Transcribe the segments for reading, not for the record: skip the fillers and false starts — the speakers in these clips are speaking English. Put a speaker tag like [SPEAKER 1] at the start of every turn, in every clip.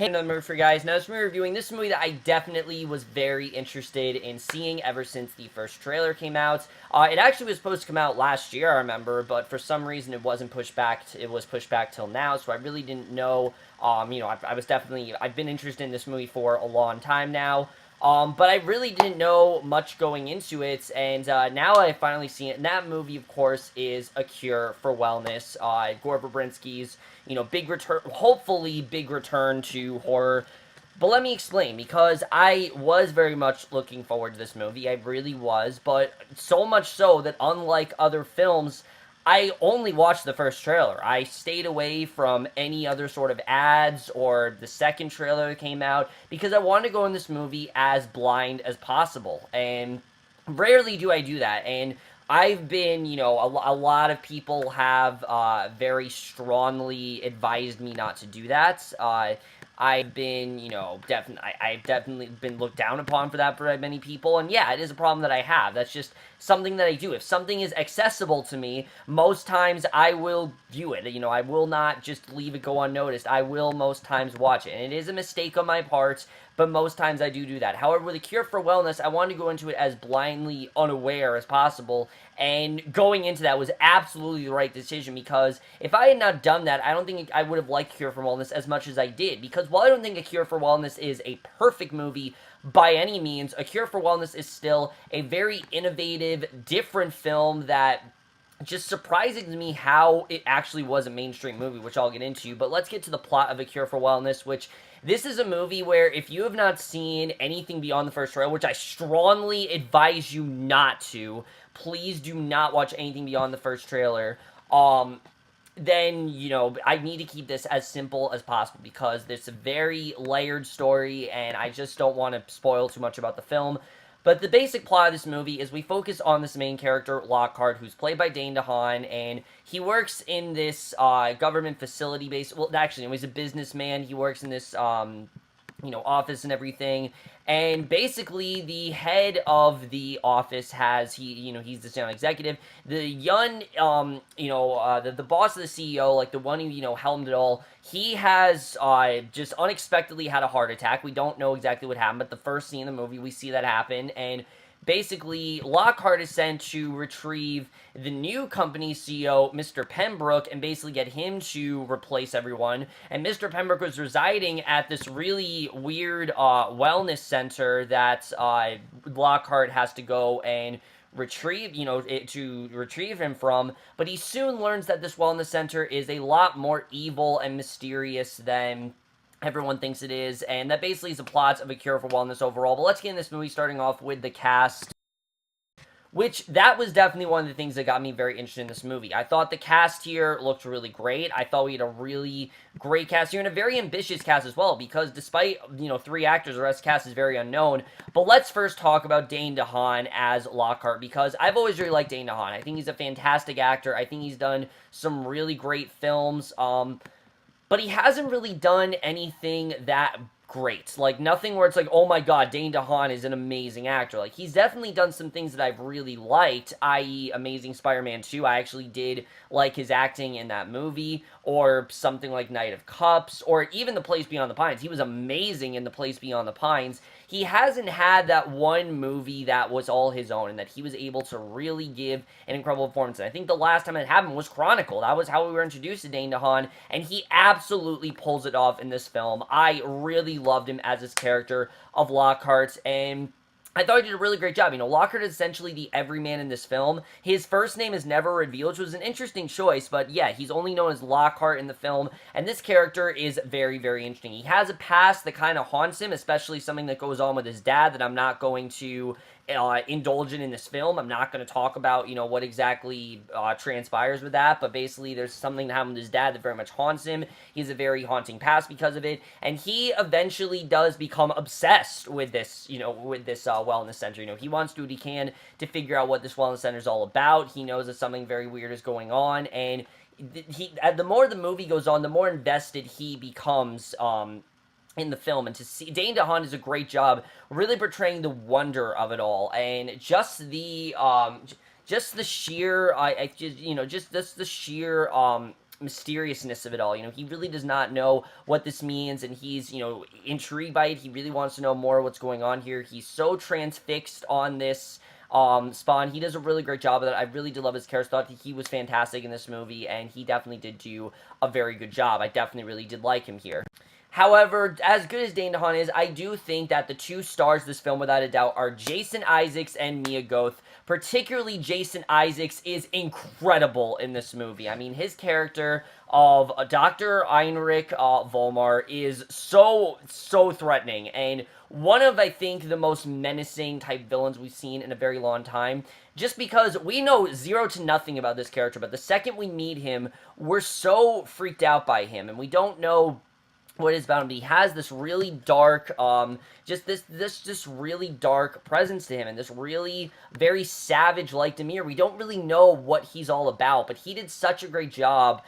[SPEAKER 1] Hey, another movie for you guys. Now, this movie reviewing this movie that I definitely was very interested in seeing ever since the first trailer came out. It actually was supposed to come out last year, I remember, but for some reason it wasn't pushed back. It was pushed back till now, so I really didn't know. I've been interested in this movie for a long time now. But I really didn't know much going into it, and now I finally seen it. And that movie, of course, is A Cure for Wellness. Gore Verbrinski's, big return, hopefully big return to horror. But let me explain, because I was very much looking forward to this movie. I really was, but so much so that unlike other films, I only watched the first trailer. I stayed away from any other sort of ads or the second trailer that came out because I wanted to go in this movie as blind as possible. And rarely do I do that. And I've been, a lot of people have very strongly advised me not to do that. I've been, I've definitely been looked down upon for that by many people, and yeah, it is a problem that I have. That's just something that I do. If something is accessible to me, most times I will view it. I will not just leave it go unnoticed. I will most times watch it, and it is a mistake on my part, but most times I do that. However, with A Cure for Wellness, I wanted to go into it as blindly unaware as possible, and going into that was absolutely the right decision, because if I had not done that, I don't think I would have liked Cure for Wellness as much as I did, because while I don't think A Cure for Wellness is a perfect movie by any means, A Cure for Wellness is still a very innovative, different film that just surprising to me how it actually was a mainstream movie, which I'll get into. But let's get to the plot of A Cure for Wellness, which this is a movie where if you have not seen anything beyond the first trailer, which I strongly advise you not to, please do not watch anything beyond the first trailer. Then, I need to keep this as simple as possible because it's a very layered story and I just don't want to spoil too much about the film. But the basic plot of this movie is we focus on this main character, Lockhart, who's played by Dane DeHaan, and he works in this government facility actually, he's a businessman. He works in this office and everything. And basically, the head of the office he's the executive. The young, the boss of the CEO, like the one who, helmed it all, he has just unexpectedly had a heart attack. We don't know exactly what happened, but the first scene in the movie, we see that happen. And basically, Lockhart is sent to retrieve the new company CEO, Mr. Pembroke, and basically get him to replace everyone. And Mr. Pembroke was residing at this really weird wellness center that Lockhart has to go and retrieve, to retrieve him from, but he soon learns that this wellness center is a lot more evil and mysterious than everyone thinks it is, and that basically is the plot of A Cure for Wellness overall. But let's get in this movie, starting off with the cast, which that was definitely one of the things that got me very interested in this movie. I thought the cast here looked really great. I thought we had a really great cast here, and a very ambitious cast as well, because despite, 3 actors, the rest of the cast is very unknown. But let's first talk about Dane DeHaan as Lockhart, because I've always really liked Dane DeHaan. I think he's a fantastic actor. I think he's done some really great films, but he hasn't really done anything that great. Like, nothing where it's like, oh my god, Dane DeHaan is an amazing actor. Like, he's definitely done some things that I've really liked, i.e. Amazing Spider-Man 2. I actually did like his acting in that movie, or something like Knight of Cups, or even The Place Beyond the Pines. He was amazing in The Place Beyond the Pines. He hasn't had that one movie that was all his own, and that he was able to really give an incredible performance. And I think the last time it happened was Chronicle. That was how we were introduced to Dane DeHaan, and he absolutely pulls it off in this film. I really loved him as his character of Lockhart, and I thought he did a really great job. Lockhart is essentially the everyman in this film. His first name is never revealed, which was an interesting choice, but yeah, he's only known as Lockhart in the film, and this character is very, very interesting. He has a past that kind of haunts him, especially something that goes on with his dad that I'm not going to indulge in this film. I'm not going to talk about, what exactly transpires with that, but basically there's something that happened with his dad that very much haunts him. He has a very haunting past because of it, and he eventually does become obsessed with this, wellness center. He wants to do what he can to figure out what this wellness center is all about. He knows that something very weird is going on, and the more the movie goes on, the more invested he becomes, in the film. And to see Dane DeHaan does a great job really portraying the wonder of it all, and just the sheer the sheer mysteriousness of it all. He really does not know what this means, and he's, intrigued by it. He really wants to know more what's going on here. He's so transfixed on this Spawn. He does a really great job of that. I really did love his character. Thought he was fantastic in this movie, and he definitely did do a very good job. I definitely really did like him here. However, as good as Dane DeHaan is, I do think that the two stars of this film, without a doubt, are Jason Isaacs and Mia Goth. Particularly, Jason Isaacs is incredible in this movie. I mean, his character of Dr. Imrie Volmar is so threatening, and one of, I think, the most menacing type villains we've seen in a very long time, just because we know zero to nothing about this character, but the second we meet him, we're so freaked out by him, and we don't know what is about him. He has this really dark, just really dark presence to him, and this really very savage-like demeanor. We don't really know what he's all about, but he did such a great job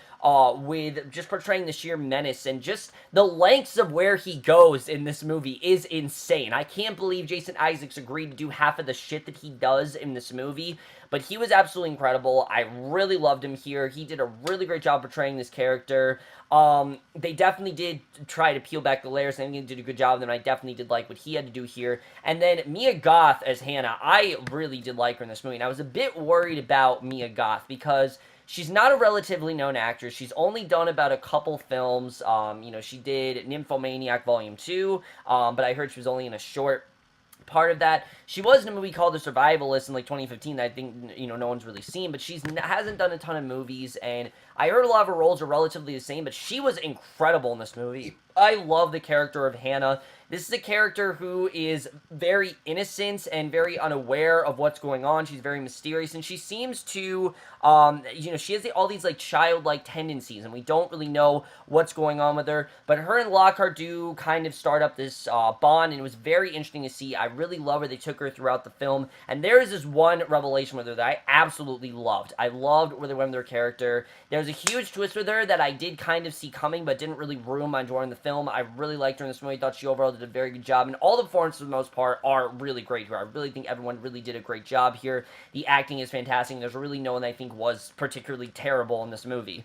[SPEAKER 1] with just portraying the sheer menace, and just the lengths of where he goes in this movie is insane. I can't believe Jason Isaacs agreed to do half of the shit that he does in this movie, but he was absolutely incredible. I really loved him here. He did a really great job portraying this character. They definitely did try to peel back the layers, and he did a good job of them. I definitely did like what he had to do here. And then Mia Goth as Hannah, I really did like her in this movie, and I was a bit worried about Mia Goth because she's not a relatively known actress. She's only done about a couple films. She did Nymphomaniac Volume 2, but I heard she was only in a short part of that. She was in a movie called The Survivalist in 2015 that I think no one's really seen, but she hasn't done a ton of movies, and I heard a lot of her roles are relatively the same, but she was incredible in this movie. I love the character of Hannah. This is a character who is very innocent and very unaware of what's going on. She's very mysterious, and she seems to, she has all these, childlike tendencies, and we don't really know what's going on with her, but her and Lockhart do kind of start up this bond, and it was very interesting to see. I really love her. They took her throughout the film, and there is this one revelation with her that I absolutely loved. I loved where they went with her character. There's a huge twist with her that I did kind of see coming, but didn't really ruin my enjoying the film. I really liked her in this movie. I thought she overall did a very good job, and all the performances for the most part are really great here. I really think everyone really did a great job here. The acting is fantastic. There's really no one that I think was particularly terrible in this movie.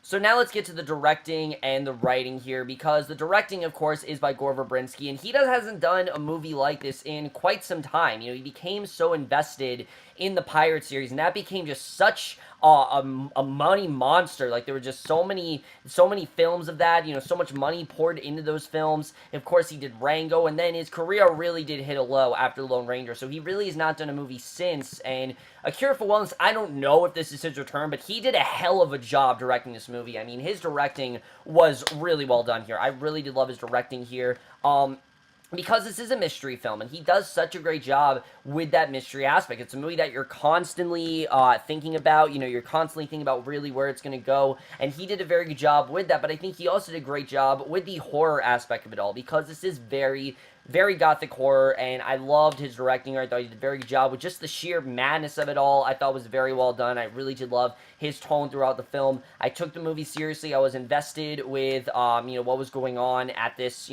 [SPEAKER 1] So now let's get to the directing and the writing here, because the directing, of course, is by Gore Verbrinski, and he hasn't done a movie like this in quite some time. He became so invested in the Pirate series, and that became just such a money monster. There were just so many films of that, so much money poured into those films. Of course, he did Rango, and then his career really did hit a low after Lone Ranger, so he really has not done a movie since. And A Cure for Wellness, I don't know if this is his return, but he did a hell of a job directing this movie. I mean, his directing was really well done here. I really did love his directing here. Because this is a mystery film, and he does such a great job with that mystery aspect. It's a movie that you're constantly thinking about. You're constantly thinking about really where it's going to go, and he did a very good job with that, but I think he also did a great job with the horror aspect of it all, because this is very gothic horror, and I loved his directing. I thought he did a very good job with just the sheer madness of it all. I thought was very well done. I really did love his tone throughout the film. I took the movie seriously. I was invested with, what was going on at this,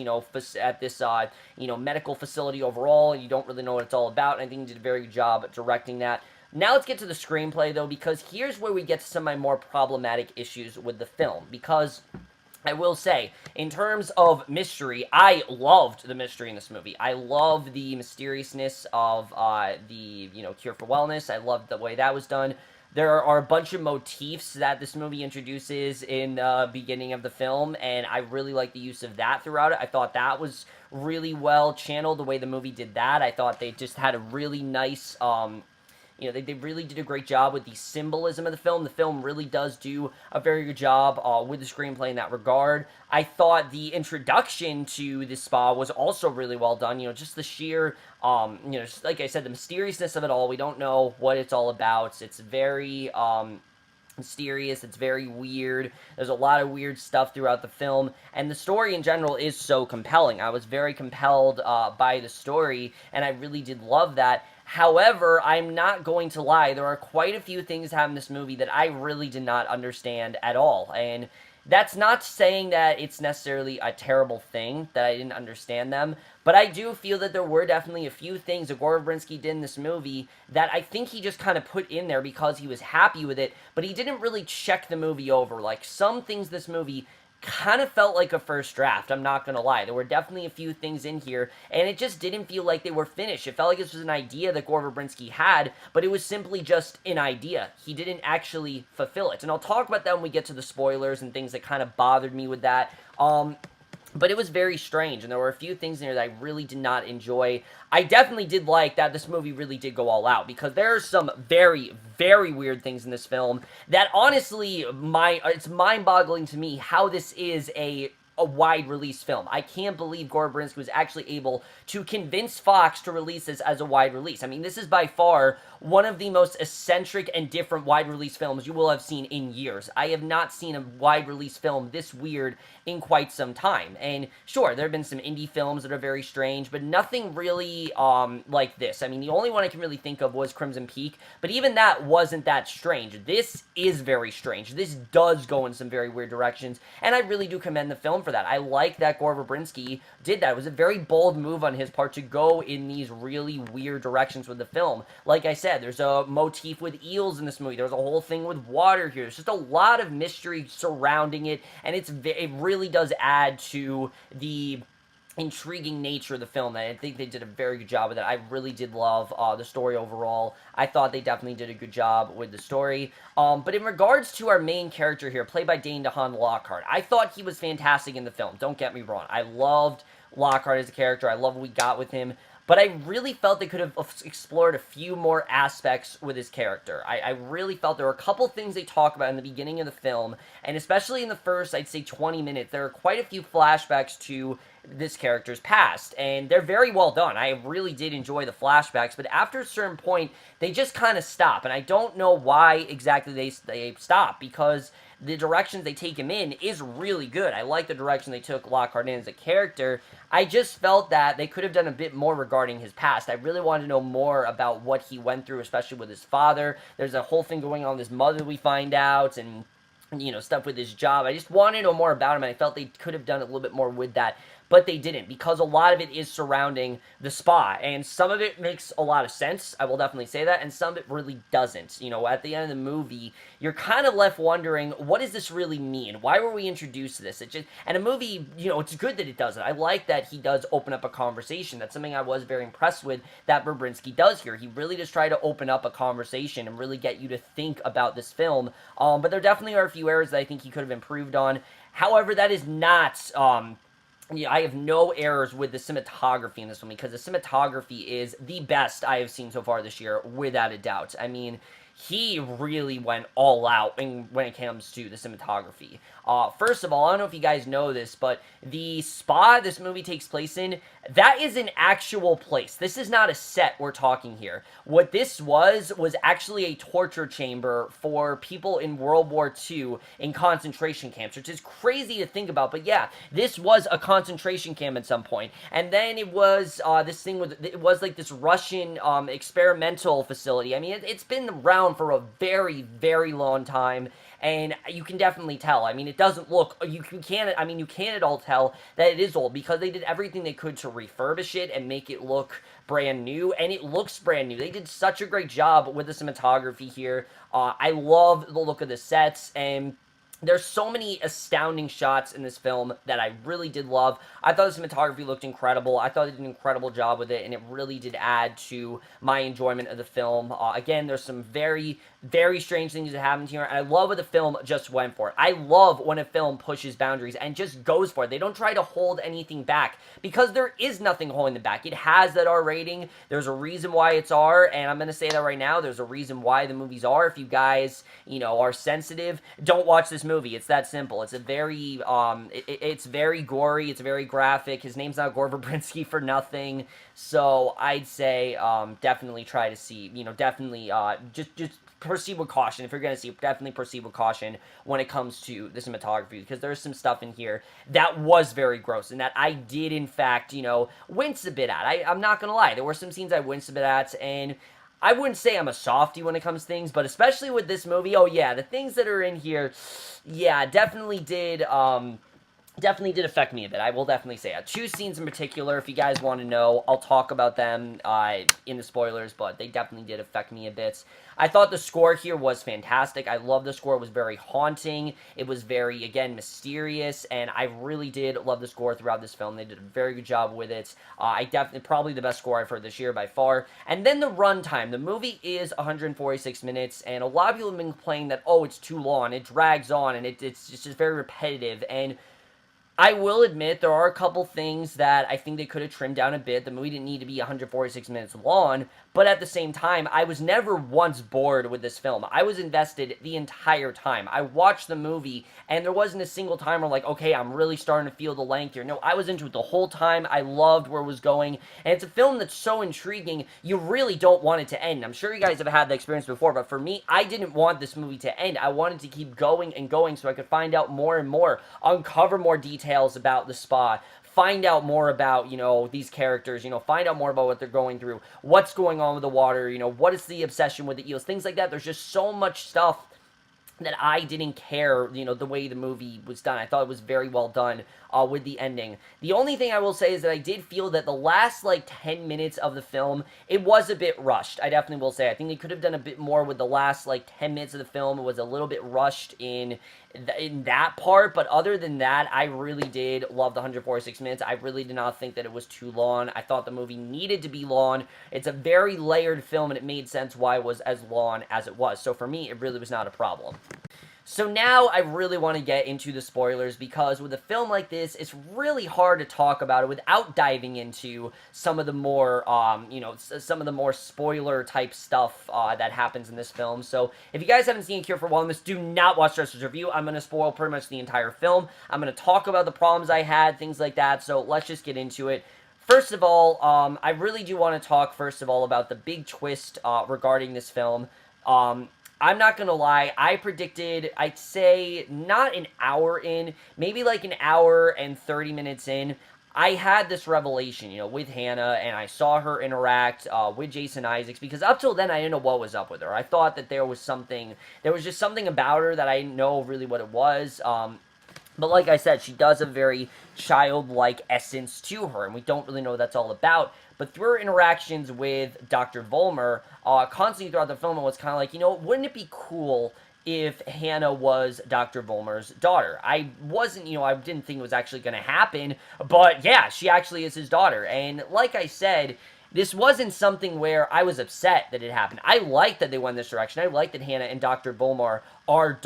[SPEAKER 1] medical facility overall. You don't really know what it's all about, and I think he did a very good job directing that. Now let's get to the screenplay, though, because here's where we get to some of my more problematic issues with the film, because I will say, in terms of mystery, I loved the mystery in this movie. I love the mysteriousness of the Cure for Wellness. I loved the way that was done. There are a bunch of motifs that this movie introduces in the beginning of the film, and I really like the use of that throughout it. I thought that was really well channeled, the way the movie did that. I thought they just had a really nice they really did a great job with the symbolism of the film. The film really does do a very good job with the screenplay in that regard. I thought the introduction to this spa was also really well done. Just the sheer, just like I said, the mysteriousness of it all. We don't know what it's all about. It's very mysterious. It's very weird. There's a lot of weird stuff throughout the film, and the story in general is so compelling. I was very compelled by the story, and I really did love that. However, I'm not going to lie, there are quite a few things that happen in this movie that I really did not understand at all, and That's not saying that it's necessarily a terrible thing that I didn't understand them, but I do feel that there were definitely a few things that Gore Verbrinski did in this movie that I think he just kind of put in there because he was happy with it, but he didn't really check the movie over. Like, some things this movie kind of felt like a first draft, I'm not gonna lie. There were definitely a few things in here, and it just didn't feel like they were finished. It felt like this was an idea that Gore Verbrinski had, but it was simply just an idea. He didn't actually fulfill it, and I'll talk about that when we get to the spoilers and things that kind of bothered me with that. But it was very strange, and there were a few things in there that I really did not enjoy. I definitely did like that this movie really did go all out, because there are some very, very weird things in this film that honestly, it's mind-boggling to me how this is a wide release film. I can't believe Gore Verbrinski was actually able to convince Fox to release this as a wide release. I mean, this is by far one of the most eccentric and different wide release films you will have seen in years. I have not seen a wide release film this weird in quite some time. And sure, there have been some indie films that are very strange, but nothing really like this. I mean, the only one I can really think of was Crimson Peak, but even that wasn't that strange. This is very strange. This does go in some very weird directions, and I really do commend the film for that. I like that Gore Verbrinski did that. It was a very bold move on his part to go in these really weird directions with the film. Like I said, there's a motif with eels in this movie. There's a whole thing with water here. There's just a lot of mystery surrounding it, and it really does add to the intriguing nature of the film. And I think they did a very good job with it. I really did love the story overall. I thought they definitely did a good job with the story. But in regards to our main character here, played by Dane DeHaan Lockhart, I thought he was fantastic in the film. Don't get me wrong. I loved Lockhart as a character. I love what we got with him. But I really felt they could have explored a few more aspects with his character. I really felt there were a couple things they talk about in the beginning of the film, and especially in the first, I'd say 20 minutes, there are quite a few flashbacks to this character's past, and they're very well done. I really did enjoy the flashbacks, but after a certain point, they just kind of stop, and I don't know why exactly they stop, because the directions they take him in is really good. I like the direction they took Lockhart in as a character. I just felt that they could have done a bit more regarding his past. I really wanted to know more about what he went through, especially with his father. There's a whole thing going on with his mother we find out, and stuff with his job. I just wanted to know more about him, and I felt they could have done a little bit more with that, but they didn't, because a lot of it is surrounding the spa, and some of it makes a lot of sense, I will definitely say that, and some of it really doesn't. At the end of the movie, you're kind of left wondering, what does this really mean? Why were we introduced to this? And a movie, it's good that it does it. I like that he does open up a conversation. That's something I was very impressed with that Verbrinski does here. He really does try to open up a conversation and really get you to think about this film, but there definitely are a few areas that I think he could have improved on. However, that is not I have no errors with the cinematography in this one, because the cinematography is the best I have seen so far this year, without a doubt. I mean, he really went all out when it comes to the cinematography. First of all, I don't know if you guys know this, but the spa this movie takes place in, that is an actual place. This is not a set we're talking here. What this was actually a torture chamber for people in World War II in concentration camps, which is crazy to think about, but yeah, this was a concentration camp at some point. And then it was it was like this Russian experimental facility. I mean, it's been around for a very, very long time, and you can definitely tell. I mean, it doesn't look, you can't at all tell that it is old, because they did everything they could to refurbish it and make it look brand new, and it looks brand new. They did such a great job with the cinematography here. I love the look of the sets, and there's so many astounding shots in this film that I really did love. I thought the cinematography looked incredible. I thought they did an incredible job with it, and it really did add to my enjoyment of the film. Again, there's some very, very strange things that happened here, and I love what the film just went for. I love when a film pushes boundaries and just goes for it. They don't try to hold anything back, because there is nothing holding them back. It has that R rating. There's a reason why it's R, and I'm going to say that right now. There's a reason why the movies are. If you guys, are sensitive, don't watch this movie. It's that simple. It's a very, it's very gory. It's very graphic. His name's not Gore Verbrinski for nothing. So I'd say, definitely try to see, definitely, just proceed with caution. If you're going to see, definitely proceed with caution when it comes to the cinematography, because there's some stuff in here that was very gross, and that I did, in fact, wince a bit at. I'm not going to lie. There were some scenes I winced a bit at, and I wouldn't say I'm a softie when it comes to things, but especially with this movie, oh yeah, the things that are in here, yeah, definitely did affect me a bit. I will definitely say that. Two scenes in particular, if you guys want to know, I'll talk about them in the spoilers, but they definitely did affect me a bit. I thought the score here was fantastic. I love the score. It was very haunting. It was very, again, mysterious, and I really did love the score throughout this film. They did a very good job with it. I definitely, probably the best score I've heard this year by far. And then the runtime. The movie is 146 minutes, and a lot of people have been complaining that, oh, it's too long, it drags on, and it's just very repetitive, and I will admit there are a couple things that I think they could have trimmed down a bit. The movie didn't need to be 146 minutes long, but at the same time, I was never once bored with this film. I was invested the entire time. I watched the movie, and there wasn't a single time where, like, okay, I'm really starting to feel the length here. No, I was into it the whole time. I loved where it was going, and it's a film that's so intriguing, you really don't want it to end. I'm sure you guys have had the experience before, but for me, I didn't want this movie to end. I wanted to keep going and going so I could find out more and more, uncover more details about the spa, find out more about, these characters, find out more about what they're going through, what's going on with the water, what is the obsession with the eels, things like that. There's just so much stuff that I didn't care, the way the movie was done. I thought it was very well done with the ending. The only thing I will say is that I did feel that the last, 10 minutes of the film, it was a bit rushed. I definitely will say. I think they could have done a bit more with the last, 10 minutes of the film. It was a little bit rushed in that part, but other than that, I really did love the 146 minutes. I really did not think that it was too long. I thought the movie needed to be long. It's a very layered film, and it made sense why it was as long as it was. So for me, it really was not a problem. So now I really want to get into the spoilers, because with a film like this, it's really hard to talk about it without diving into some of the more, some of the more spoiler type stuff that happens in this film. So if you guys haven't seen Cure for Wellness, do not watch Dresser's review. I'm going to spoil pretty much the entire film. I'm going to talk about the problems I had, things like that. So let's just get into it. First of all, I really do want to talk, first of all, about the big twist regarding this film. I'm not gonna lie, I predicted, I'd say, not an hour in, maybe like an hour and 30 minutes in, I had this revelation, with Hannah, and I saw her interact with Jason Issacs, because up till then, I didn't know what was up with her. I thought that there was just something about her that I didn't know really what it was. But like I said, she does have a very childlike essence to her, and we don't really know what that's all about. But through her interactions with Dr. Vollmer, constantly throughout the film, it was kind of like, wouldn't it be cool if Hannah was Dr. Vollmer's daughter? I wasn't, I didn't think it was actually going to happen, but yeah, she actually is his daughter. And like I said, this wasn't something where I was upset that it happened. I like that they went this direction. I like that Hannah and Dr. Vollmer are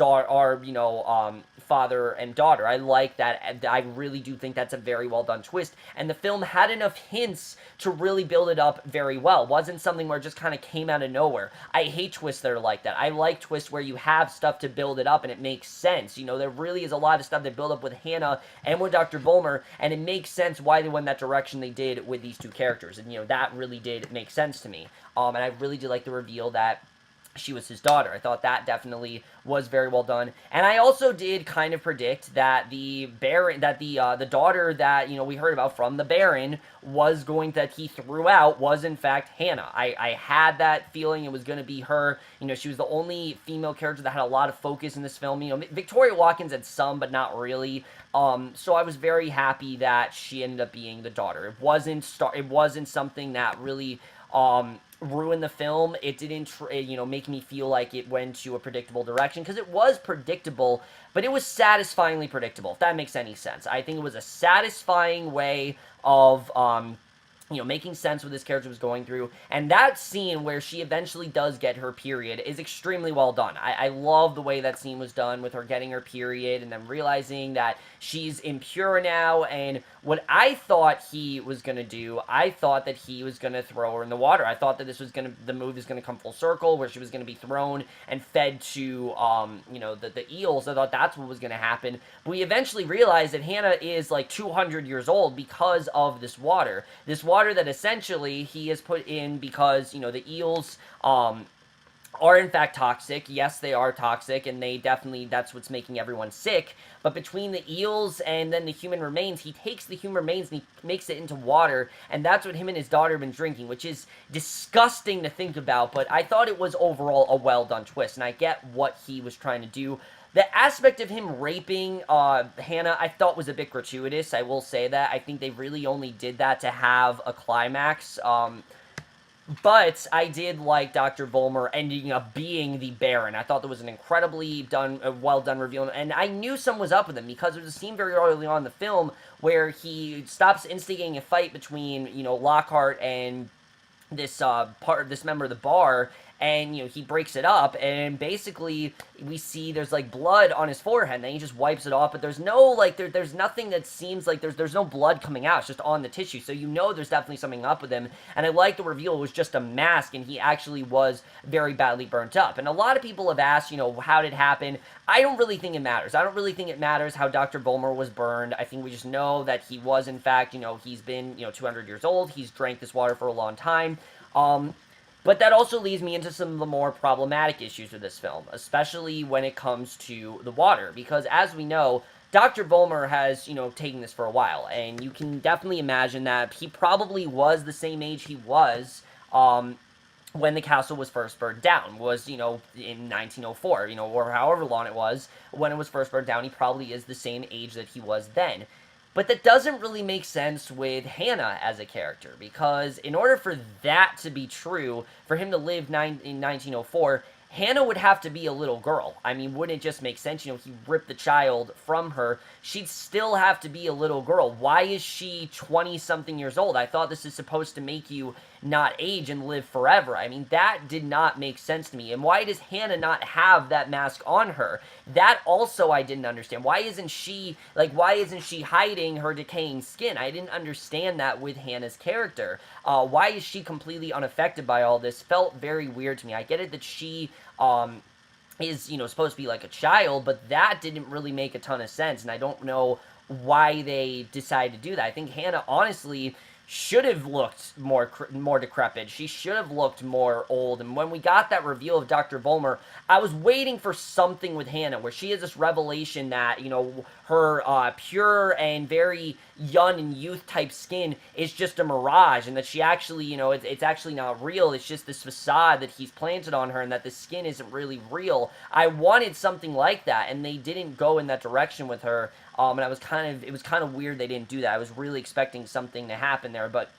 [SPEAKER 1] father and daughter. I like that. I really do think that's a very well done twist, and the film had enough hints to really build it up very well. It wasn't something where it just kind of came out of nowhere. I hate twists that are like that. I like twists where you have stuff to build it up and it makes sense. There really is a lot of stuff that build up with Hannah and with Dr. Vollmer, and it makes sense why they went that direction they did with these two characters, and that really did make sense to me. And I really did like the reveal that she was his daughter. I thought that definitely was very well done. And I also did kind of predict that the Baron, that the daughter that, we heard about from the Baron that he threw out was in fact Hannah. I had that feeling it was going to be her. She was the only female character that had a lot of focus in this film. Victoria Watkins had some, but not really. So I was very happy that she ended up being the daughter. It wasn't something that really, ruin the film. It didn't, make me feel like it went to a predictable direction, because it was predictable, but it was satisfyingly predictable, if that makes any sense. I think it was a satisfying way of, making sense what this character was going through, and that scene where she eventually does get her period is extremely well done. I love the way that scene was done, with her getting her period and then realizing that she's impure now, and what I thought he was going to do, I thought that he was going to throw her in the water. I thought that the movie was going to come full circle, where she was going to be thrown and fed to, the eels. I thought that's what was going to happen, but we eventually realized that Hannah is like 200 years old because of this water that essentially he has put in because, the eels, are in fact toxic. Yes, they are toxic, and they definitely, that's what's making everyone sick. But between the eels and then the human remains, he takes the human remains and he makes it into water, and that's what him and his daughter have been drinking, which is disgusting to think about. But I thought it was overall a well done twist, and I get what he was trying to do. The aspect of him raping Hannah, I thought was a bit gratuitous. I will say that. I think they really only did that to have a climax. But I did like Dr. Vollmer ending up being the Baron. I thought that was an incredibly well done reveal, and I knew something was up with him because there was a scene very early on in the film where he stops instigating a fight between, you know, Lockhart and this this member of the bar, and, you know, he breaks it up, and basically we see there's like blood on his forehead, and then he just wipes it off, but there's no like there's nothing that seems like there's no blood coming out. It's just on the tissue, so you know there's definitely something up with him. And I like the reveal it was just a mask, and he actually was very badly burnt up. And a lot of people have asked, you know, how did it happen? I don't really think it matters. I don't really think it matters how Dr. Vollmer was burned. I think we just know that he was, in fact, you know, he's been, you know, 200 years old. He's drank this water for a long time. But that also leads me into some of the more problematic issues with this film, especially when it comes to the water, because as we know, Dr. Vollmer has, you know, taken this for a while, and you can definitely imagine that he probably was the same age he was, when the castle was first burned down, was, you know, in 1904, you know, or however long it was, when it was first burned down, he probably is the same age that he was then. But that doesn't really make sense with Hannah as a character, because in order for that to be true, for him to live in 1904, Hannah would have to be a little girl. I mean, wouldn't it just make sense? You know, he ripped the child from her. She'd still have to be a little girl. Why is she 20-something years old? I thought this is supposed to make you not age and live forever. I mean, that did not make sense to me. And why does Hannah not have that mask on her? That also I didn't understand. Why isn't she hiding her decaying skin? I didn't understand that with Hannah's character. Why is she completely unaffected by all this? Felt very weird to me. I get it that she is, you know, supposed to be like a child, but that didn't really make a ton of sense, and I don't know why they decided to do that. I think Hannah, honestly, should have looked more decrepit. She should have looked more old. And when we got that reveal of Dr. Vollmer, I was waiting for something with Hannah, where she has this revelation that, you know, her pure and very young and youth type skin is just a mirage, and that she actually, you know, it's actually not real. It's just this facade that he's planted on her, and that the skin isn't really real. I wanted something like that, and they didn't go in that direction with her. And it was kind of weird they didn't do that. I was really expecting something to happen there, but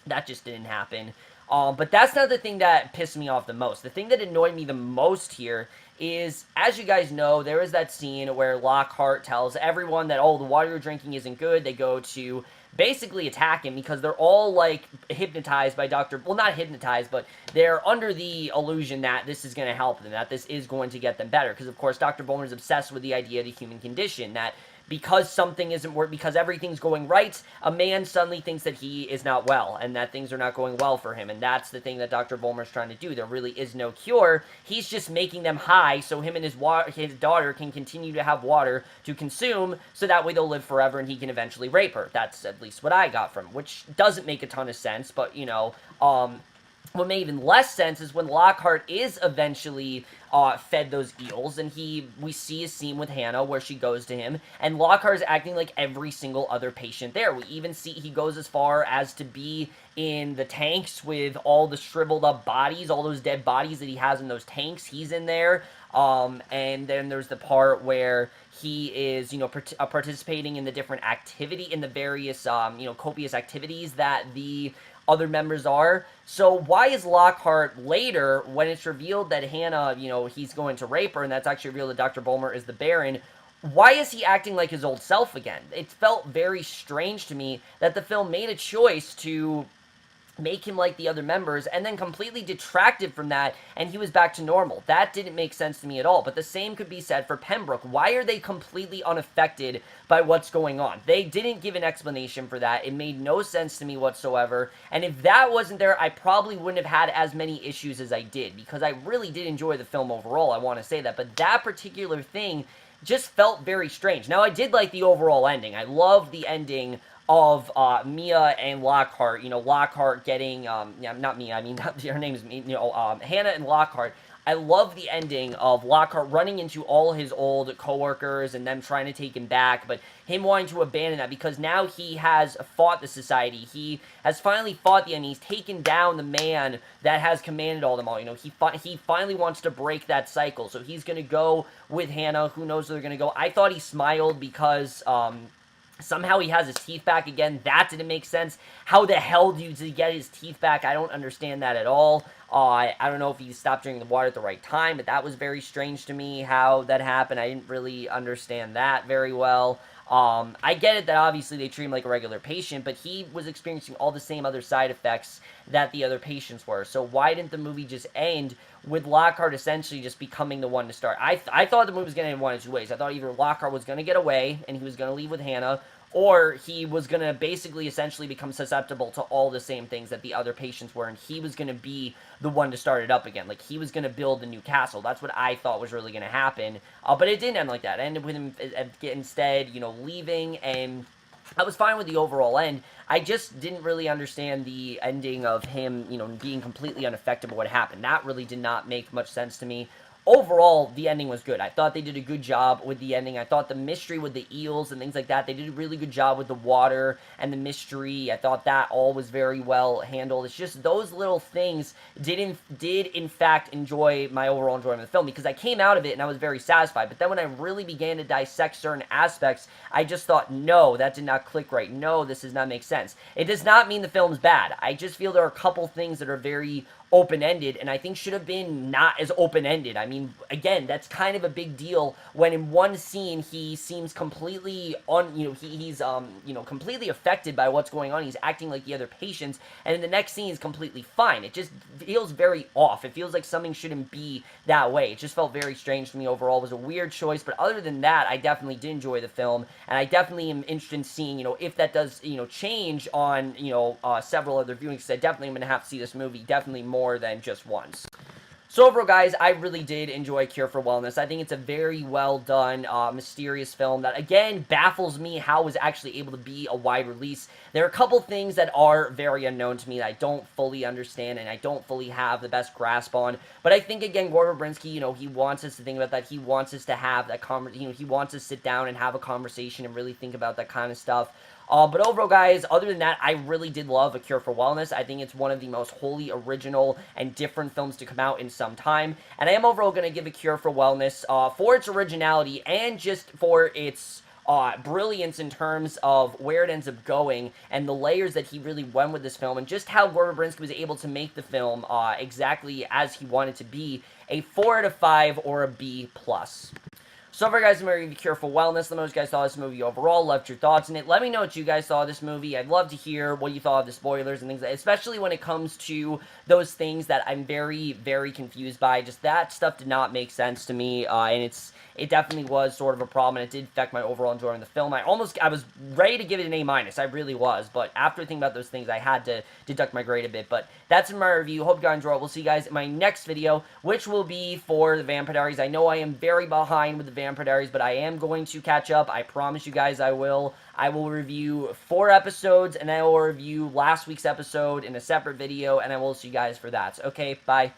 [SPEAKER 1] that just didn't happen. But that's not the thing that pissed me off the most. The thing that annoyed me the most here is, as you guys know, there is that scene where Lockhart tells everyone that, oh, the water you're drinking isn't good. They go to basically attack him because they're all, like, hypnotized by well, not hypnotized, but they're under the illusion that this is going to help them, that this is going to get them better. Because, of course, Dr. Vollmer is obsessed with the idea of the human condition, that because something isn't working, because everything's going right, a man suddenly thinks that he is not well, and that things are not going well for him, and that's the thing that Dr. Vollmer is trying to do. There really is no cure. He's just making them high so him and his daughter can continue to have water to consume, so that way they'll live forever and he can eventually rape her. That's at least what I got from it, which doesn't make a ton of sense, but, you know, what made even less sense is when Lockhart is eventually fed those eels, and we see a scene with Hannah where she goes to him, and Lockhart is acting like every single other patient there. We even see he goes as far as to be in the tanks with all the shriveled up bodies, all those dead bodies that he has in those tanks. He's in there. And then there's the part where he is, you know, participating in the different in the various, you know, copious activities that the other members are. So why is Lockhart later, when it's revealed that Hannah, you know, he's going to rape her, and that's actually revealed that Dr. Vollmer is the Baron, why is he acting like his old self again? It felt very strange to me that the film made a choice to make him like the other members, and then completely detracted from that, and he was back to normal. That didn't make sense to me at all. But the same could be said for Pembroke. Why are they completely unaffected by what's going on? They didn't give an explanation for that. It made no sense to me whatsoever, and if that wasn't there, I probably wouldn't have had as many issues as I did, because I really did enjoy the film overall, I want to say that, but that particular thing just felt very strange. Now, I did like the overall ending. I love the ending of Mia and Lockhart, you know, Lockhart getting, yeah, not Mia, I mean, her name is, you know, Hannah and Lockhart. I love the ending of Lockhart running into all his old coworkers and them trying to take him back, but him wanting to abandon that because now he has fought the society. He has finally fought the enemy. He's taken down the man that has commanded all them all. You know, he finally wants to break that cycle, so he's going to go with Hannah. Who knows where they're going to go? I thought he smiled because, somehow he has his teeth back again. That didn't make sense. How the hell did he get his teeth back? I don't understand that at all. I don't know if he stopped drinking the water at the right time, but that was very strange to me how that happened. I didn't really understand that very well. I get it that obviously they treat him like a regular patient, but he was experiencing all the same other side effects that the other patients were. So why didn't the movie just end with Lockhart essentially just becoming the one to start? I thought the movie was going to end one of two ways. I thought either Lockhart was going to get away and he was going to leave with Hannah, or he was going to basically essentially become susceptible to all the same things that the other patients were, and he was going to be the one to start it up again. Like, he was going to build the new castle. That's what I thought was really going to happen. But it didn't end like that. It ended with him instead, you know, leaving, and I was fine with the overall end. I just didn't really understand the ending of him, you know, being completely unaffected by what happened. That really did not make much sense to me. Overall, the ending was good. I thought they did a good job with the ending. I thought the mystery with the eels and things like that, they did a really good job with the water and the mystery. I thought that all was very well handled. It's just those little things did in fact enjoy my overall enjoyment of the film, because I came out of it and I was very satisfied. But then when I really began to dissect certain aspects, I just thought, no, that did not click right. No, this does not make sense. It does not mean the film's bad. I just feel there are a couple things that are very open-ended, and I think should have been not as open-ended. I mean, again, that's kind of a big deal when in one scene he seems completely he's completely affected by what's going on. He's acting like the other patients, and in the next scene he's completely fine. It just feels very off. It feels like something shouldn't be that way. It just felt very strange to me overall. It was a weird choice, but other than that, I definitely did enjoy the film, and I definitely am interested in seeing, if that does, change on, several other viewings, because I definitely am going to have to see this movie definitely more than just once. So overall, guys, I really did enjoy Cure for Wellness. I think it's a very well done, mysterious film that, again, baffles me how it was actually able to be a wide release. There are a couple things that are very unknown to me that I don't fully understand and I don't fully have the best grasp on. But I think, again, Gore Verbrinski, he wants us to think about that. He wants us to have that he wants us to sit down and have a conversation and really think about that kind of stuff. But overall, guys, other than that, I really did love A Cure for Wellness. I think it's one of the most wholly original and different films to come out in some time. And I am overall going to give A Cure for Wellness for its originality and just for its brilliance in terms of where it ends up going and the layers that he really went with this film and just how Gore Verbrinski was able to make the film exactly as he wanted to be, a 4 out of 5 or a B+. So far, guys, I'm going to review Cure for Wellness. Let me know what you guys thought of this movie overall. Loved your thoughts in it. Let me know what you guys thought of this movie. I'd love to hear what you thought of the spoilers and things, especially when it comes to those things that I'm very, very confused by. Just that stuff did not make sense to me, and it definitely was sort of a problem, and it did affect my overall enjoyment of the film. I was ready to give it an A-, I really was, but after thinking about those things, I had to deduct my grade a bit. But that's in my review. Hope you guys enjoy it. We'll see you guys in my next video, which will be for the Vampire Diaries. I know I am very behind with the Vampire Diaries, but I am going to catch up. I promise you guys I will. I will review 4 episodes, and then I will review last week's episode in a separate video, and I will see you guys for that. Okay, bye.